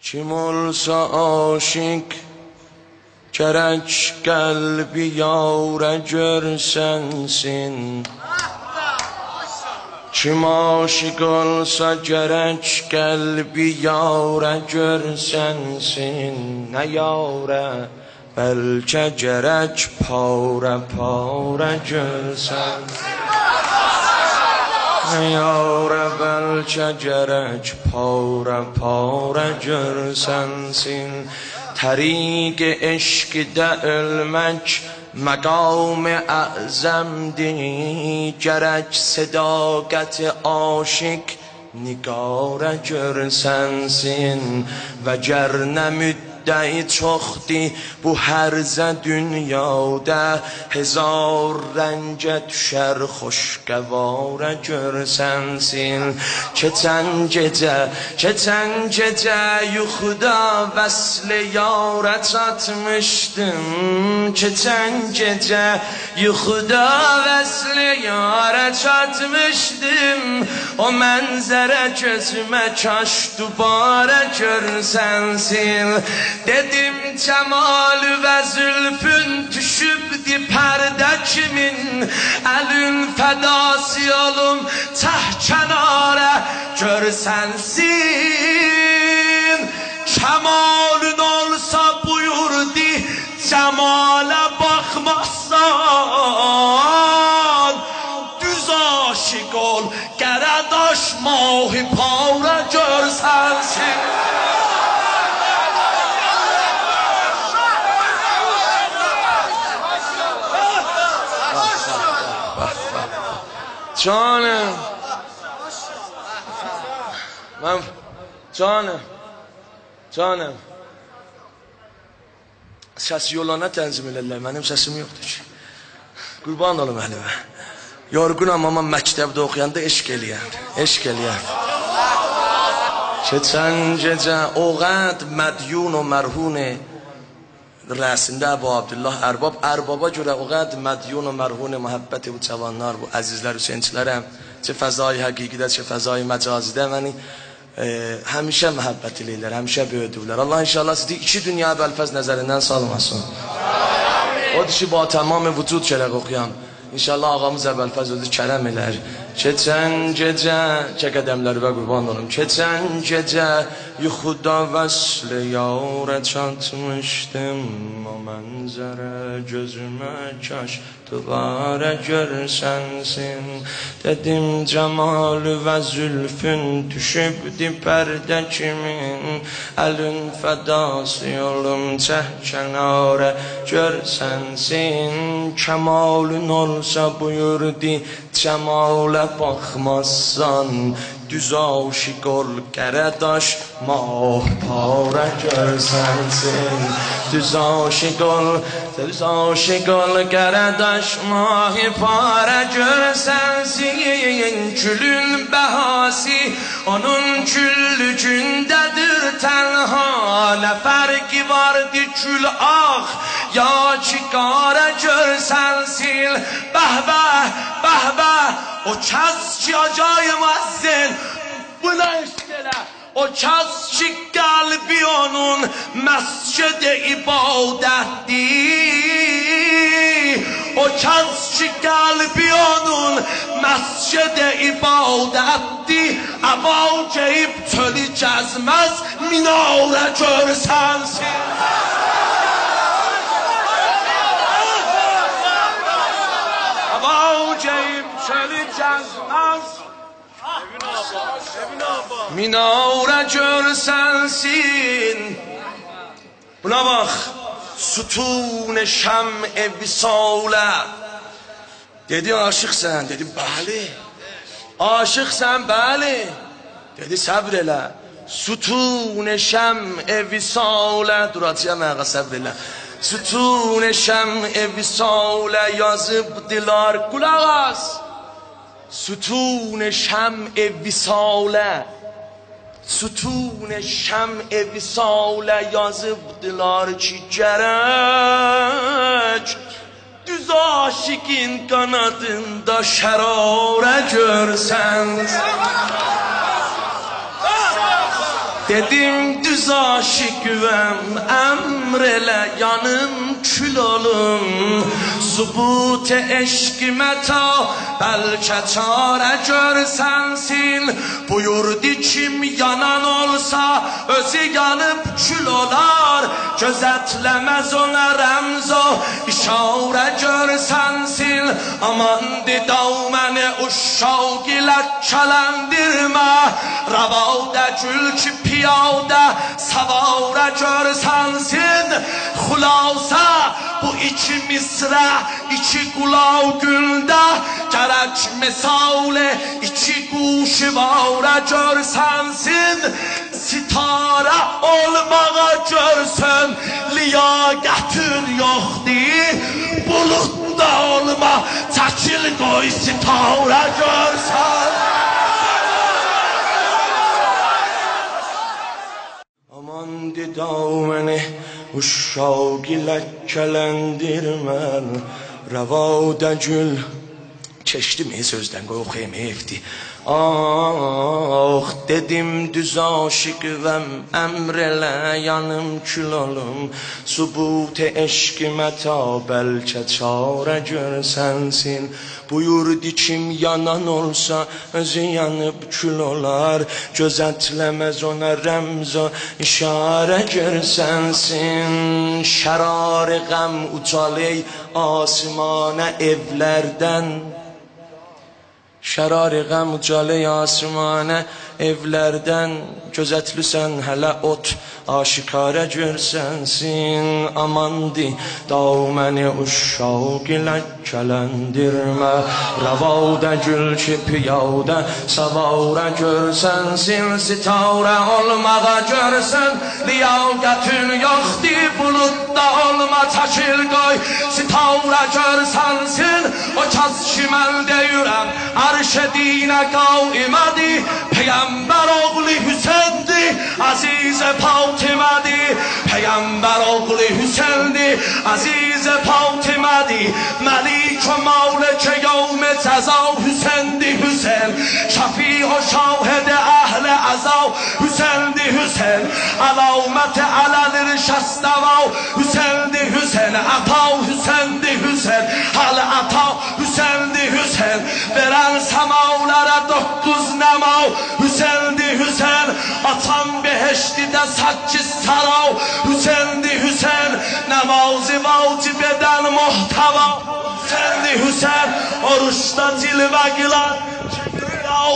Kim olsa aşık gerek kalbi yâre görsensin. Kim aşık olsa gerek kalbi yâre görsensin. Ne yâre belki gerek pare pare görsensin. Yâre belki gerek pare pare görsensin. Təriq-i eşqdə ölmək məqam-ı əzəmdir. Gərək sədaqət-i aşiq nigarə görsənsin. Və gər nə müddəi çoxdur bu hərzə dünyada, hezar rəngə düşər xoşqəvarə görsənsin. Keçən gecə yuxuda vəsl-i yârə çatmışdım. Keçən gecə yuxuda vəsl-i yârə çatmışdım. O mənzərə gözümə kaş dubarə görsənsin. Dedim cemal ve zülfün düşübdi perde kimin. Elün fedası olum tah kenara görsensin. Kemalün olsa buyurdu cemale bakmazsan. Düz aşık ol geradaş mahi pavra görsensin. Canım. Ben canım. Səs yolana tənzim elərlər. Mənim səsim yoxdur ki. Qurban olum əlimə. Yorğunam amma məktəbdə oxuyanda eşq eləyər. Keçən gecə o qəd mədyun o mərhune rəsində Əbu Abdullah Ərbaba görə o qəd mədyun o mərhune məhəbbəti bu cavanlar, bu əzizlər, hüseynçilərəm. Çə fəzai həqiqidə, çə fəzai məcazidə məni həmişə məhəbbət eləyirlər, həmişə böyüdürlər. Allah inşallah sizi iki dünya bəlfəz nəzərindən salmasın. Odur ki, ba tamam vücud gərək oxuyam. İnşallah ağamız əvvəlfəz özü kərəm elər. Keçən gecə, qədəmlərə qurban olum. Keçən gecə yuxuda vəsl-i yârə çatmışdım. O mənzərə gözümə kaş dubarə görsənsin. Dedim cemal və zülfün düşübdi pərdə kimin. Əlün fədası yolum çəh kənarə görsənsin. Kemalün olsa buyurdu cemalə baxmazsan. Düz aşık ol gərədaş mah parə görsənsin. Düz aşık ol gərədaş mah parə görsənsin. Külün bəhası onun küllükündədir tənha. Nə fərqi vardı kül ağ ya ki qarə görsənsin. Bəhbəh o kəs ki acayı məzzin buna eşq elə. O kəs ki qəlbi onun məscid-i ibadətdir. O kəs ki qəlbi onun məscid-i ibadətdir. Əba geyib çölü gəzməz minarə görsənsin. Əba geyib çölü gəzməz minarə görsənsin. Buna bax, sütun-i şəm-i visalə. Dedi aşıqsən, dedi bəli. Aşıqsən, bəli. Dedi səbr elə. Sütun-i şəm-i visalə. Duracıyam əqa səbr elə. Sütun-i şəm-i visalə yazıbdılar. Qulaq as. Sütun-i şəm-i visalə. Sütun-i şəm-i visalə yazıbdılar ki gərək düz aşiqin qanadında şərarə görsən. dedim düz aşıkım, emrele yanım kül olum. Subut eşkime ta belki çare görsensin. Buyurdu kim yanan olsa özü yanıp kül olar. Gözetlemez ona remzo işare görsensin. Aman didavmeni uşşav gilekkelendirme. Ravada gül ki piyade savara görsensin. Hulasa bu iki misra iki kulav gülde gerek misale iki kuşvara görsensin. Sitara olmağa görsün liyaketin yoktu. Bulutta olma çekil koy sitara görsen. Aman didavmeni uşşav gilekkelendirmen. Ravada gül keçdi mi sözdən qoy oxuyayım evdi. Ah dedim düz aşıqım, emrele yanım kül olum. Subut eşkime ta belki çare görsensin. Buyurdu kim yanan olsa özü yanıp kül olar. Gözetlemez ona remzo işare görsensin. Şerar gam uçaley asmana evlerden. Şerari gam ucalı asmane evlerden. Gözetlüsen hele ot aşikare görsensin. Amandi davmeni uşşav gilekkelendirme. Ravada gül ki piyade savara görsensin. Sitare olmağa görsen liyaketin yoktu. Bulutta olma çekil koy sitare görsensin. O kez şimel deyürem arş-ı dine kavimedi. Peygamber oğlu Hüseyin'di, aziz Fatime'di. Peygamber oğlu Hüseyin'di, aziz Fatime'di. Melik ve Mevlek yevm ceza Hüseyin'di Hüseyin. Şefî ve şahid ehl aza Hüseyin'di Hüseyin. Alamet alel şesteva Hüseyin'di Hüseyin. Ata Hüseyin'di Hüseyin. Hal ata Hüseyin'di Hüseyin. Veren semavlara 9 nemav Hüseyin'di Hüseyin. Atan beheşti de 8 sarav Hüseyin'di Hüseyin. Namazı vacib eden muhteva Hüseyin'di Hüseyin. Oruçta cilve gilan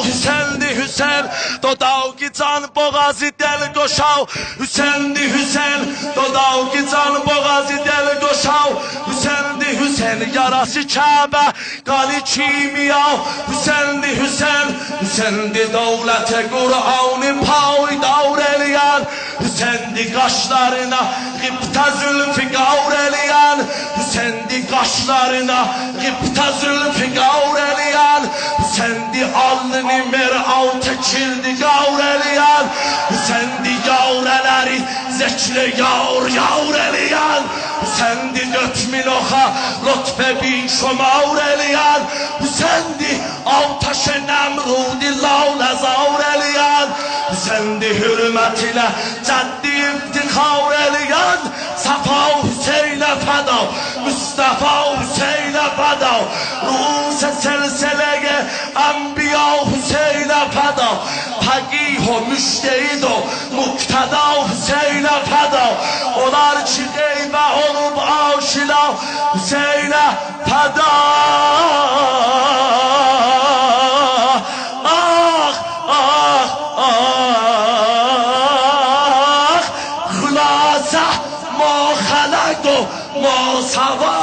Hüseyin'di Hüseyin. Dodav ki can boğazı del koşav Hüseyin'di Hüseyin. Dodav ki can boğazı del koşav Hüseyin'di Hüseyin. Yarası Kabe qani kimya Hüseyin'di Hüseyin. Hüseyin'di devlete Kur'an'ı payidar eleyen. Hüseyin'di kaşlarına gıpta zülfü gavr eleyen. Hüseyin'di kaşlarına gıpta zülfü gavr eleyen. Hüseyin'di alnını mer'avte kildi gavr eleyen. Hüseyin'di yavreleri zekle yavr eleyen. Hüseyin'di 4000 oxa lütfe bin şomavr eleyen. Hüseyin'di avtaş-ı nemrudi lavle zavr eleyen. Hüseyin'di hürmet ile ceddi iftihar eleyen. Safa Hüseyin'e feda Mustafa Hüseyin'e feda. Ruh-u selselege Enbiya Hüseyin'e feda. Faqih o müştehid o mukteda Hüseyin'e feda. Onlar ki geybe olup aşina Hüseyin'e feda. Ah ah ah Hulasa ma khalaqtu ma sawa